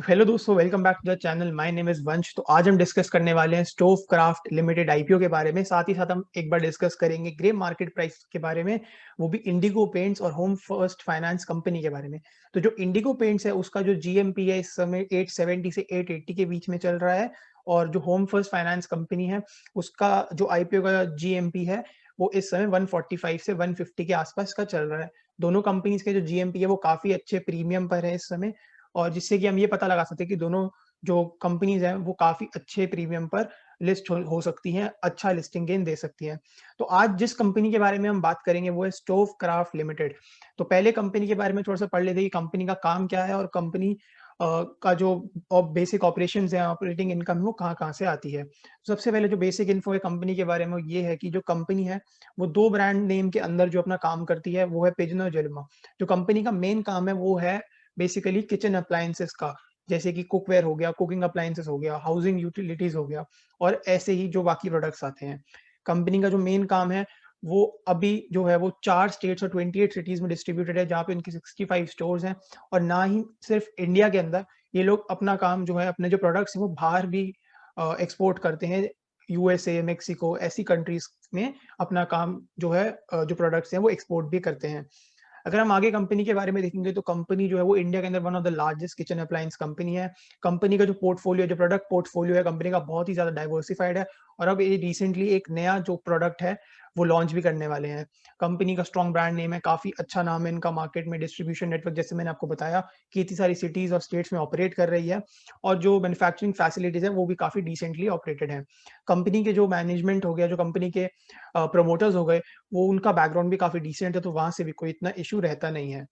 तो हेलो दोस्तों, welcome back to the channel. My name is Vansh. तो आज हम डिस्कस करने वाले हैं स्टोव क्राफ्ट लिमिटेड आईपीओ के बारे में। साथ ही साथ हम एक बार डिस्कस करेंगे ग्रे मार्केट प्राइस के बारे में, वो भी इंडिगो पेंट्स और होम फर्स्ट फाइनेंस कंपनी के बारे में। तो जो इंडिगो पेंट्स है उसका जो जीएमपी है इस समय 870 से 880 के बीच में चल रहा है, और जो होम फर्स्ट फाइनेंस कंपनी है उसका जो आईपीओ का जीएमपी है वो इस समय 145 से 150 के आसपास का चल रहा है। दोनों कंपनीज के जो जीएमपी है वो काफी अच्छे प्रीमियम पर है इस समय, और जिससे कि हम ये पता लगा सकते हैं कि दोनों जो कंपनीज हैं वो काफ़ी अच्छे प्रीमियम पर लिस्ट हो सकती हैं, अच्छा लिस्टिंग गेन दे सकती हैं। तो आज जिस कंपनी के बारे में हम बात करेंगे वो है स्टोव क्राफ्ट लिमिटेड। तो पहले कंपनी के बारे में थोड़ा-सा पढ़ लेते हैं कि कंपनी का काम क्या है, और कंपनी का जो बेसिक ऑपरेशंस हैं, ऑपरेटिंग इनकम वो कहाँ-कहाँ से आती है। सबसे पहले जो बेसिक इन्फो है कंपनी के बारे में वो ये है कि जो कंपनी है वो 2 ब्रांड नेम के अंदर जो अपना काम करती है वो है पिजन और जेलिमा। जो कंपनी का मेन काम है वो है बेसिकली किचन अप्लायंसेस का, जैसे कि कुकवेयर हो गया, कुकिंग अप्लायंसेस हो गया, हाउसिंग यूटिलिटीज हो गया, और ऐसे ही जो बाकी प्रोडक्ट्स आते हैं। कंपनी का जो मेन काम है वो अभी जो है वो 4 स्टेट्स और 28 सिटीज में डिस्ट्रीब्यूटेड है, जहाँ पे उनकी 65 स्टोर्स हैं। और ना ही सिर्फ इंडिया के अंदर, ये लोग अपना काम जो है, अपने जो प्रोडक्ट्स हैं वो बाहर भी एक्सपोर्ट करते हैं। यूएसए, मेक्सिको ऐसी कंट्रीज में अपना काम जो है, जो प्रोडक्ट्स हैं वो एक्सपोर्ट भी करते हैं। अगर हम आगे कंपनी के बारे में देखेंगे तो कंपनी जो है वो इंडिया के अंदर one of the largest kitchen appliance company है। कंपनी का जो पोर्टफोलियो, जो प्रोडक्ट पोर्टफोलियो है कंपनी का, बहुत ही ज़्यादा डाइवर्सिफाइड है। और अब ये रिसेंटली एक नया जो प्रोडक्ट है वो लॉन्च भी करने वाले हैं। कंपनी का स्ट्रॉन्ग ब्रांड नेम है, काफ़ी अच्छा नाम है इनका मार्केट में। डिस्ट्रीब्यूशन नेटवर्क जैसे मैंने आपको बताया कि इतनी सारी सिटीज़ और स्टेट्स में ऑपरेट कर रही है, और जो मैन्युफैक्चरिंग फैसिलिटीज़ है वो भी काफ़ी डिसेंटली ऑपरेटेड है। कंपनी के जो मैनेजमेंट हो गया, जो कंपनी के प्रमोटर्स हो गए, वो उनका बैकग्राउंड भी काफ़ी डिसेंट है, तो वहाँ से भी कोई इतना इश्यू रहता नहीं है।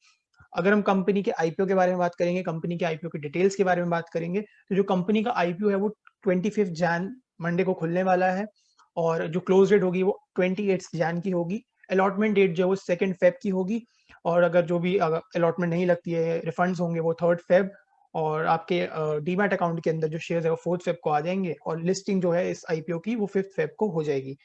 अगर हम कंपनी के आईपीओ के बारे में बात करेंगे, कंपनी के आईपीओ की डिटेल्स के बारे में बात करेंगे, तो जो कंपनी का आईपीओ है वो 25 जैन मंडे को खुलने वाला है, और जो क्लोज डेट होगी वो 28 जैन की होगी। अलॉटमेंट डेट जो है वो 2 फेब की होगी, और अगर जो भी अलॉटमेंट नहीं लगती है, रिफंड्स होंगे वो 3 फेब, और आपके डीमैट अकाउंट के अंदर जो शेयर्स है वो 4 फेब को आ जाएँगे, और लिस्टिंग जो है इस आईपीओ की वो 5 फेब को हो जाएगी।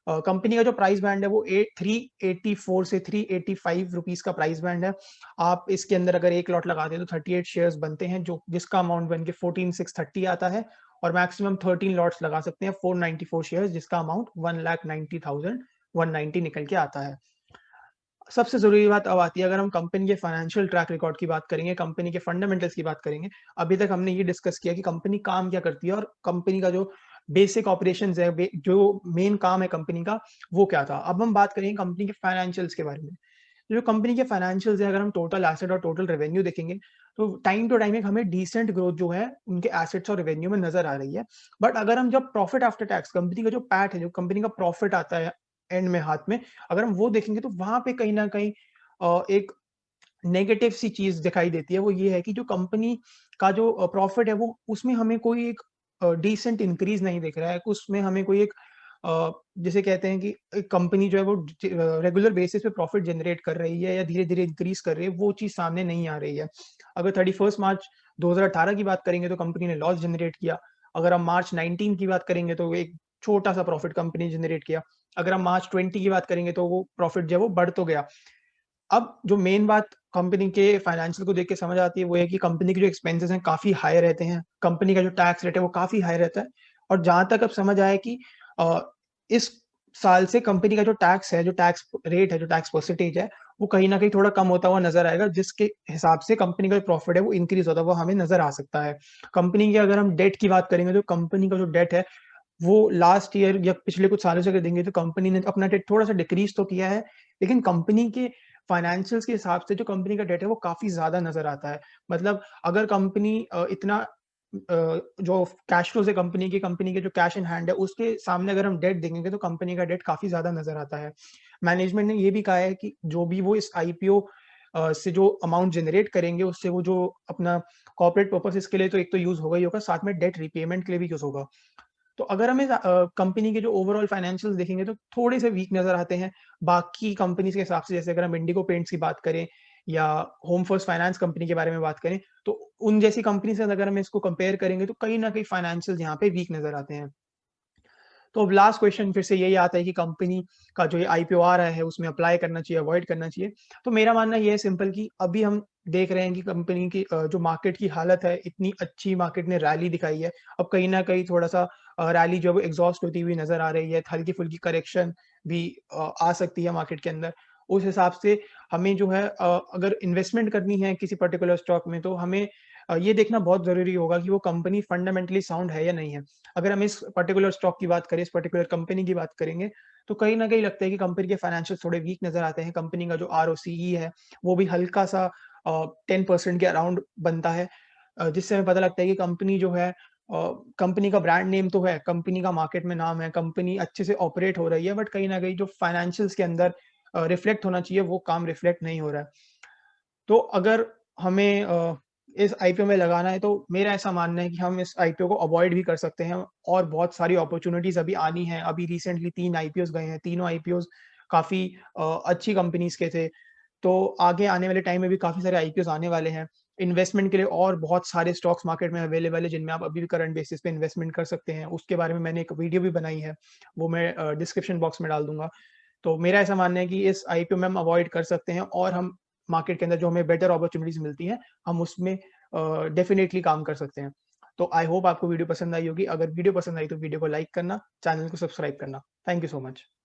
कंपनी का जो प्राइस बैंड है वो 384 से 385 रुपीस का प्राइस बैंड है। आप इसके अंदर अगर एक लॉट लगाते हैं तो 38 शेयर्स बनते हैं, जो जिसका अमाउंट बन के 14,630 आता है, और मैक्सिमम 13 लॉट्स लगा सकते हैं 494 शेयर्स, जिसका अमाउंट 1,90,190 निकल के आता है। सबसे ज़रूरी बात अब आती है, अगर हम कंपनी के फाइनेंशियल ट्रैक रिकॉर्ड की बात करेंगे, कंपनी के फंडामेंटल्स की बात करेंगे। अभी तक हमने ये डिस्कस किया कि कंपनी काम क्या करती है, और कंपनी का जो बेसिक ऑपरेशंस है, जो मेन काम है कंपनी का, वो क्या था। अब हम बात करेंगे कंपनी के फाइनेंशियल्स के बारे में। जो कंपनी के फाइनेंशियल्स है, अगर हम टोटल एसेट और टोटल रेवेन्यू देखेंगे, तो टाइम टू टाइम एक हमें डिसेंट ग्रोथ जो है उनके एसेट्स और रेवेन्यू में नज़र आ रही है। बट अगर हम जब प्रॉफिट आफ्टर टैक्स, कंपनी का जो पैट है, जो कंपनी का प्रॉफिट आता है एंड में हाथ में, अगर हम वो देखेंगे तो वहाँ पे कहीं न कहीं एक नेगेटिव सी चीज़ दिखाई देती है। वो ये है कि जो कंपनी का जो प्रॉफिट है वो, उसमें हमें कोई एक डिसेंट इंक्रीज़ नहीं दिख रहा है। उसमें हमें कोई एक जिसे कहते हैं कि एक कंपनी जो है वो रेगुलर बेसिस पे प्रॉफिट जनरेट कर रही है या धीरे-धीरे इंक्रीज़ कर रही है, वो चीज़ सामने नहीं आ रही है। अगर 31 मार्च 2018 की बात करेंगे तो कंपनी ने लॉस जनरेट किया। अगर हम मार्च 19 की बात करेंगे तो एक छोटा-सा प्रॉफिट कंपनी जनरेट किया। अगर हम मार्च 20 की बात करेंगे तो वो प्रॉफिट जो है वो बढ़ तो गया। अब जो मेन बात कंपनी के फाइनेंशियल को देख के समझ आती है वो है कि कंपनी के जो एक्सपेंसेस हैं काफ़ी हाई रहते हैं। कंपनी का जो टैक्स रेट है वो काफ़ी हाई रहता है, और जहाँ तक अब समझ आया कि अ, इस साल से कंपनी का जो टैक्स है, जो टैक्स रेट है, जो टैक्स परसेंटेज है, वो कहीं न कहीं थोड़ा कम होता हुआ नज़र आएगा, जिसके हिसाब से कंपनी का जो प्रॉफिट है वो इंक्रीज़ होता हुआ हमें नज़र आ सकता है। कंपनी की अगर हम डेट की बात करेंगे तो कंपनी का जो डेट है वो लास्ट ईयर या पिछले कुछ सालों से अगर देखेंगे तो कंपनी ने अपना डेट थोड़ा-सा डिक्रीज़ तो किया है, लेकिन कंपनी के फाइनेंशियल्स के हिसाब से जो कंपनी का डेट है वो काफ़ी ज़्यादा नज़र आता है। मतलब अगर कंपनी इतना जो कैश फ्लोज़ है कंपनी के जो कैश इन हैंड है उसके सामने अगर हम डेट देखेंगे तो कंपनी का डेट काफ़ी ज़्यादा नज़र आता है। मैनेजमेंट ने ये भी कहा है कि जो भी वो इस आईपीओ से जो अमाउंट जनरेट करेंगे उससे वो जो अपना कॉर्पोरेट पर्पसेज़ के लिए तो एक तो यूज़ होगा ही होगा, साथ में डेट रिपेमेंट के लिए भी यूज़ होगा। तो अगर हम इस कंपनी के जो ओवरऑल फाइनेंशियल्स देखेंगे तो थोड़े से वीक नज़र आते हैं, बाकी कंपनीज़ के हिसाब से। जैसे अगर हम इंडिगो पेंट्स की बात करें या होम फर्स्ट फाइनेंस कंपनी के बारे में बात करें, तो उन जैसी कंपनी से अगर हम इसको कंपेयर करेंगे तो कहीं न कहीं फाइनेंशियल्स यहाँ पे वीक नज़र आते हैं। तो अब लास्ट क्वेश्चन फिर से यही आता है कि कंपनी का जो ये आईपीओ आ रहा है उसमें अप्लाई करना चाहिए, अवॉइड करना चाहिए। तो मेरा मानना ये है सिंपल कि अभी हम देख रहे हैं कि कंपनी की जो मार्केट की हालत है, इतनी अच्छी मार्केट ने रैली दिखाई है। अब कहीं न कहीं थोड़ा-सा रैली जो है वो एग्ज़ॉस्ट होती हुई नज़र आ रही है, हल्की-फुल्की करेक्शन भी आ सकती है मार्केट के अंदर। उस हिसाब से हमें जो है अगर इन्वेस्टमेंट करनी है किसी पर्टिकुलर स्टॉक में, तो हमें ये देखना बहुत ज़रूरी होगा कि वो कंपनी फंडामेंटली साउंड है या नहीं है। अगर हम इस पर्टिकुलर स्टॉक की बात करें, इस पर्टिकुलर कंपनी की बात करेंगे, तो कहीं न कहीं लगता है कि कंपनी के फाइनेंशियल थोड़े वीक नज़र आते हैं। कंपनी का जो आरओसीई है, वो भी हल्का-सा 10% के अराउंड बनता है। जिससे हमें पता लगता है कि कंपनी जो है कंपनी का ब्रांड नेम तो है, कंपनी का मार्केट में नाम है, कंपनी अच्छे से ऑपरेट हो रही है, बट कहीं न कहीं जो फाइनेंशियल्स के अंदर रिफ्लेक्ट होना चाहिए, वो काम रिफ्लेक्ट नहीं हो रहा है। तो अगर हमें इस आईपीओ में लगाना है, तो मेरा ऐसा मानना है कि हम इस आईपीओ को अवॉइड भी कर सकते हैं और बहुत सारी अपॉर्च्युनिटीज़ अभी आनी है। अभी रिसेंटली 3 आईपीओज़ गए हैं, तीनों आईपीओज़ काफ़ी अच्छी कंपनीज़ के थे। तो आगे आने वाले टाइम में भी काफ़ी सारे आईपीओज़ आने वाले हैं। इन्वेस्टमेंट के लिए और बहुत सारे स्टॉक्स मार्केट में अवेलेबल है, जिनमें आप अभी भी करंट बेसिस पे इन्वेस्टमेंट कर सकते हैं। उसके बारे में मैंने एक वीडियो भी बनाई है, वो मैं डिस्क्रिप्शन बॉक्स में डाल दूँगा। तो मेरा ऐसा मानना है कि इस आईपीओ में हम अवॉइड कर सकते हैं और हम मार्केट के अंदर जो हमें बेटर अपॉर्च्युनिटीज़ मिलती हैं, हम उसमें डेफ़िनेटली काम कर सकते हैं। तो आई होप आपको वीडियो पसंद आई होगी। अगर वीडियो पसंद आई तो वीडियो को लाइक करना, चैनल को सब्सक्राइब करना। Thank you so much.